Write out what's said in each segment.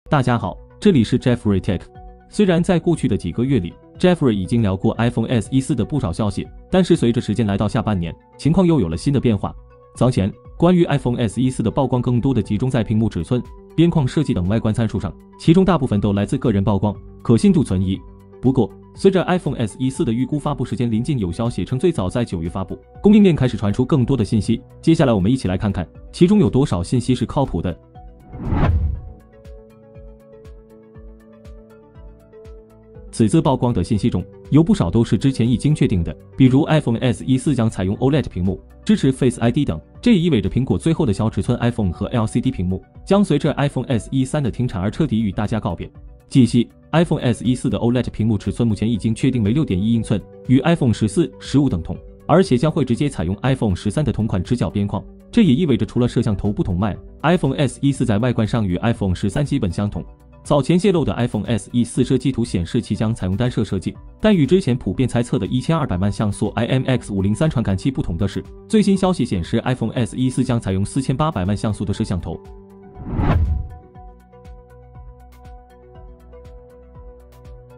大家好，这里是 Jeffrey Tech。虽然在过去的几个月里 ，Jeffrey 已经聊过 iPhone SE 4的不少消息，但是随着时间来到下半年，情况又有了新的变化。早前，关于 iPhone SE 4的曝光更多的集中在屏幕尺寸、边框设计等外观参数上，其中大部分都来自个人曝光，可信度存疑。不过，随着 iPhone SE 4的预估发布时间临近，有消息称最早在9月发布，供应链开始传出更多的信息。接下来我们一起来看看，其中有多少信息是靠谱的。此次曝光的信息中，有不少都是之前已经确定的，比如 iPhone SE 4将采用 OLED 屏幕，支持 Face ID 等。这也意味着苹果最后的小尺寸 iPhone 和 LCD 屏幕将随着 iPhone SE 3的停产而彻底与大家告别。据悉 ，iPhone SE 4的 OLED 屏幕尺寸目前已经确定为 6.1 英寸，与 iPhone 14、15等同，而且将会直接采用 iPhone 13的同款直角边框。这也意味着除了摄像头不同外 ，iPhone SE 4在外观上与 iPhone 13基本相同。早前泄露的 iPhone SE 4设计图显示其将采用单摄设计，但与之前普遍猜测的1200万像素 IMX503 传感器不同的是，最新消息显示 iPhone SE 4将采用4800万像素的摄像头。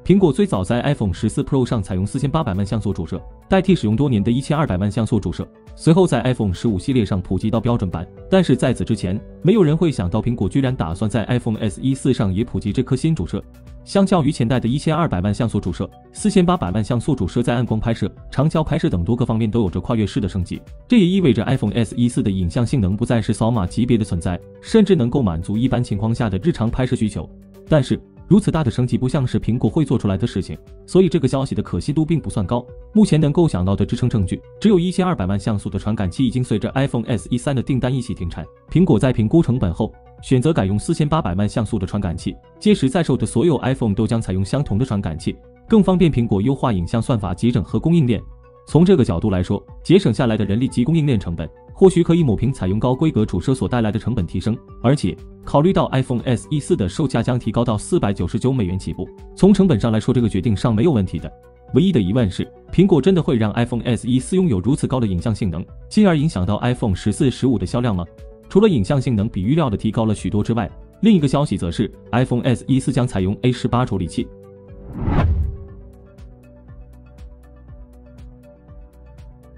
苹果最早在 iPhone 14 Pro 上采用4800万像素主摄，代替使用多年的1200万像素主摄。随后在 iPhone 15系列上普及到标准版，但是在此之前，没有人会想到苹果居然打算在 iPhone SE 4上也普及这颗新主摄。相较于前代的1200万像素主摄，4800万像素主摄在暗光拍摄、长焦拍摄等多个方面都有着跨越式的升级。这也意味着 iPhone SE 4的影像性能不再是扫码级别的存在，甚至能够满足一般情况下的日常拍摄需求。但是，如此大的升级不像是苹果会做出来的事情，所以这个消息的可信度并不算高。目前能够想到的支撑证据，只有1200万像素的传感器已经随着 iPhone SE 3的订单一起停产。苹果在评估成本后，选择改用4800万像素的传感器，届时在售的所有 iPhone 都将采用相同的传感器，更方便苹果优化影像算法及整合供应链。从这个角度来说，节省下来的人力及供应链成本，或许可以抹平采用高规格主摄所带来的成本提升。而且，考虑到 iPhone SE 4的售价将提高到$499起步，从成本上来说，这个决定上没有问题的。唯一的疑问是，苹果真的会让 iPhone SE 4拥有如此高的影像性能，进而影响到 iPhone 14、15的销量吗？除了影像性能比预料的提高了许多之外，另一个消息则是 iPhone SE 4将采用 A18 处理器。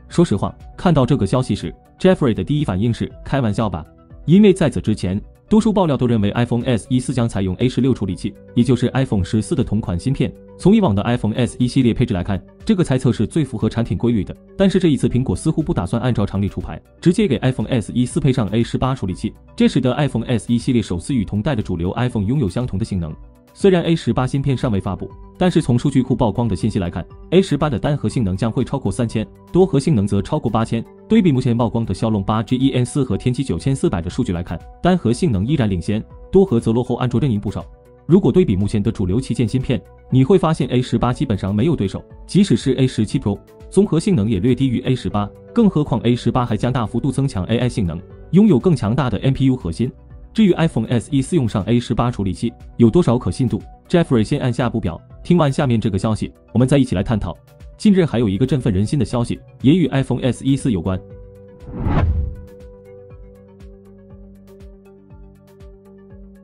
说实话，看到这个消息时 ，Jeffrey 的第一反应是开玩笑吧？因为在此之前，多数爆料都认为 iPhone SE 4将采用 A16 处理器，也就是 iPhone 14的同款芯片。从以往的 iPhone SE 系列配置来看，这个猜测是最符合产品规律的。但是这一次，苹果似乎不打算按照常理出牌，直接给 iPhone SE 4配上 A18 处理器，这使得 iPhone SE 系列首次与同代的主流 iPhone 拥有相同的性能。虽然 A18 芯片尚未发布，但是从数据库曝光的信息来看 ，A18 的单核性能将会超过3000，多核性能则超过8000。对比目前曝光的骁龙 8Gen4 和天玑9400的数据来看，单核性能依然领先，多核则落后安卓阵营不少。如果对比目前的主流旗舰芯片，你会发现 A18 基本上没有对手，即使是 A17 Pro， 综合性能也略低于 A18， 更何况 A18 还将大幅度增强 AI 性能，拥有更强大的 NPU 核心。至于 iPhone SE 4用上 A18 处理器有多少可信度 ，Jeffrey 先按下不表。听完下面这个消息，我们再一起来探讨。近日还有一个振奋人心的消息，也与 iPhone SE 4有关。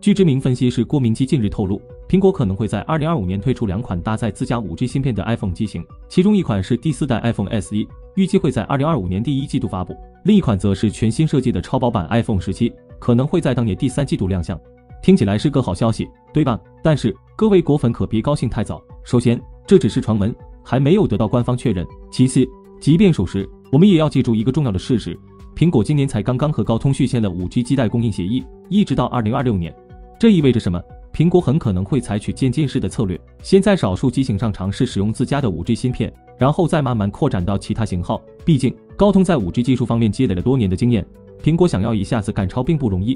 据知名分析师郭明基近日透露，苹果可能会在2025年推出2款搭载自家 5G 芯片的 iPhone 机型，其中一款是第4代 iPhone SE， 预计会在2025年第1季度发布，另一款则是全新设计的超薄版 iPhone 17，可能会在当年第3季度亮相。听起来是个好消息，对吧？但是各位果粉可别高兴太早。首先，这只是传闻，还没有得到官方确认。其次，即便属实，我们也要记住一个重要的事实：苹果今年才刚刚和高通续签了 5G 基带供应协议，一直到2026年。这意味着什么？苹果很可能会采取渐进式的策略，先在少数机型上尝试使用自家的 5G 芯片，然后再慢慢扩展到其他型号。毕竟，高通在 5G 技术方面积累了多年的经验，苹果想要一下子赶超并不容易。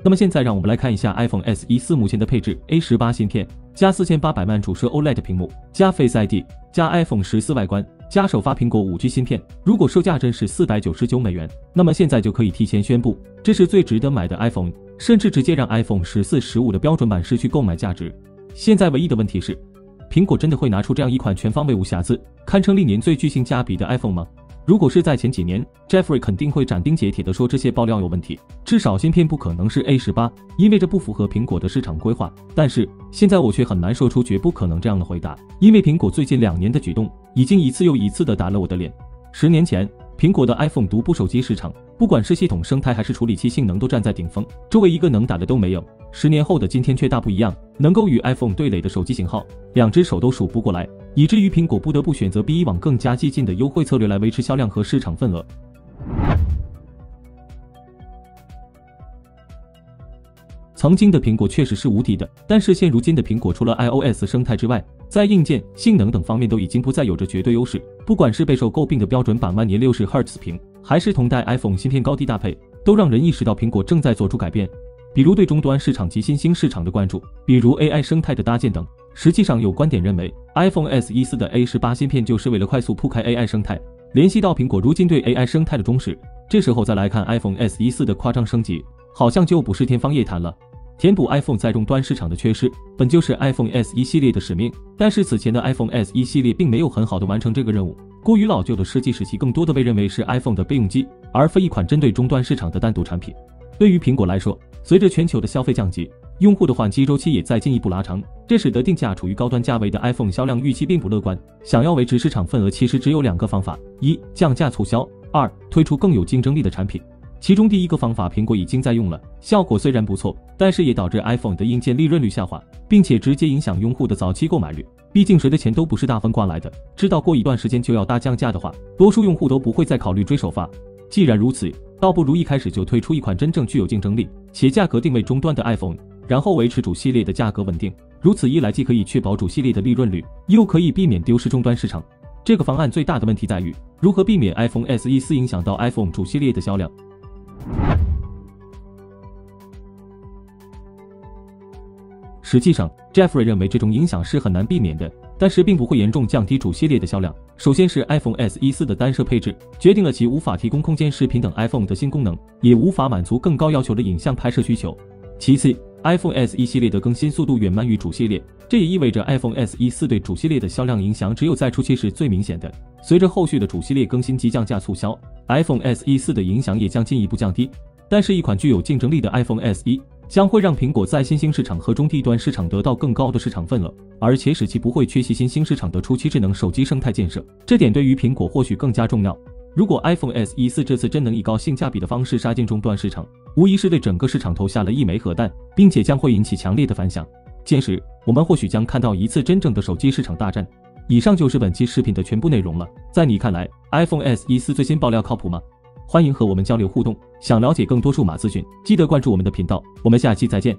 那么现在让我们来看一下 iPhone SE 4目前的配置 ：A18 芯片加4800万主摄 OLED 屏幕加 Face ID 加 iPhone 14外观加首发苹果 5G 芯片。如果售价真是$499，那么现在就可以提前宣布，这是最值得买的 iPhone， 甚至直接让 iPhone 14、15的标准版失去购买价值。现在唯一的问题是，苹果真的会拿出这样一款全方位无瑕疵，堪称历年最具性价比的 iPhone 吗？如果是在前几年 ，Jeffrey 肯定会斩钉截铁地说这些爆料有问题，至少芯片不可能是 A18，因为这不符合苹果的市场规划。但是现在我却很难说出绝不可能这样的回答，因为苹果最近2年的举动已经一次又一次地打了我的脸。10年前，苹果的 iPhone 独步手机市场，不管是系统生态还是处理器性能都站在顶峰，周围一个能打的都没有。10年后的今天却大不一样，能够与 iPhone 对垒的手机型号，2只手都数不过来，以至于苹果不得不选择比以往更加激进的优惠策略来维持销量和市场份额。曾经的苹果确实是无敌的，但是现如今的苹果除了 iOS 生态之外，在硬件、性能等方面都已经不再有着绝对优势。不管是备受诟病的标准版万年60Hz 屏，还是同代 iPhone 芯片高低搭配，都让人意识到苹果正在做出改变。比如对终端市场及新兴市场的关注，比如 AI 生态的搭建等。实际上有观点认为 ，iPhone SE4 的 A18 芯片就是为了快速铺开 AI 生态，联系到苹果如今对 AI 生态的重视。这时候再来看 iPhone SE4 的夸张升级，好像就不是天方夜谭了。填补 iPhone 在终端市场的缺失，本就是 iPhone SE 系列的使命，但是此前的 iPhone SE 系列并没有很好的完成这个任务，过于老旧的设计使其更多的被认为是 iPhone 的备用机，而非一款针对终端市场的单独产品。对于苹果来说，随着全球的消费降级，用户的换机周期也在进一步拉长，这使得定价处于高端价位的 iPhone 销量预期并不乐观。想要维持市场份额，其实只有2个方法：一、降价促销；二、推出更有竞争力的产品。其中第一个方法苹果已经在用了，效果虽然不错，但是也导致 iPhone 的硬件利润率下滑，并且直接影响用户的早期购买率。毕竟谁的钱都不是大风刮来的，知道过一段时间就要大降价的话，多数用户都不会再考虑追首发。既然如此，倒不如一开始就推出一款真正具有竞争力且价格定位终端的 iPhone， 然后维持主系列的价格稳定。如此一来，既可以确保主系列的利润率，又可以避免丢失终端市场。这个方案最大的问题在于，如何避免 iPhone SE4 影响到 iPhone 主系列的销量。实际上 ，Jeffrey 认为这种影响是很难避免的，但是并不会严重降低主系列的销量。首先是 iPhone SE4 的单摄配置，决定了其无法提供空间视频等 iPhone 的新功能，也无法满足更高要求的影像拍摄需求。其次 ，iPhone SE 系列的更新速度远慢于主系列，这也意味着 iPhone SE4 对主系列的销量影响只有在初期是最明显的。随着后续的主系列更新及降价促销 ，iPhone SE4 的影响也将进一步降低。但是，一款具有竞争力的 iPhone SE 将会让苹果在新兴市场和中低端市场得到更高的市场份额，而且使其不会缺席新兴市场的初期智能手机生态建设。这点对于苹果或许更加重要。如果 iPhone SE4 这次真能以高性价比的方式杀进终端市场，无疑是对整个市场投下了一枚核弹，并且将会引起强烈的反响。届时，我们或许将看到一次真正的手机市场大战。以上就是本期视频的全部内容了。在你看来 ，iPhone SE4 最新爆料靠谱吗？欢迎和我们交流互动。想了解更多数码资讯，记得关注我们的频道。我们下期再见。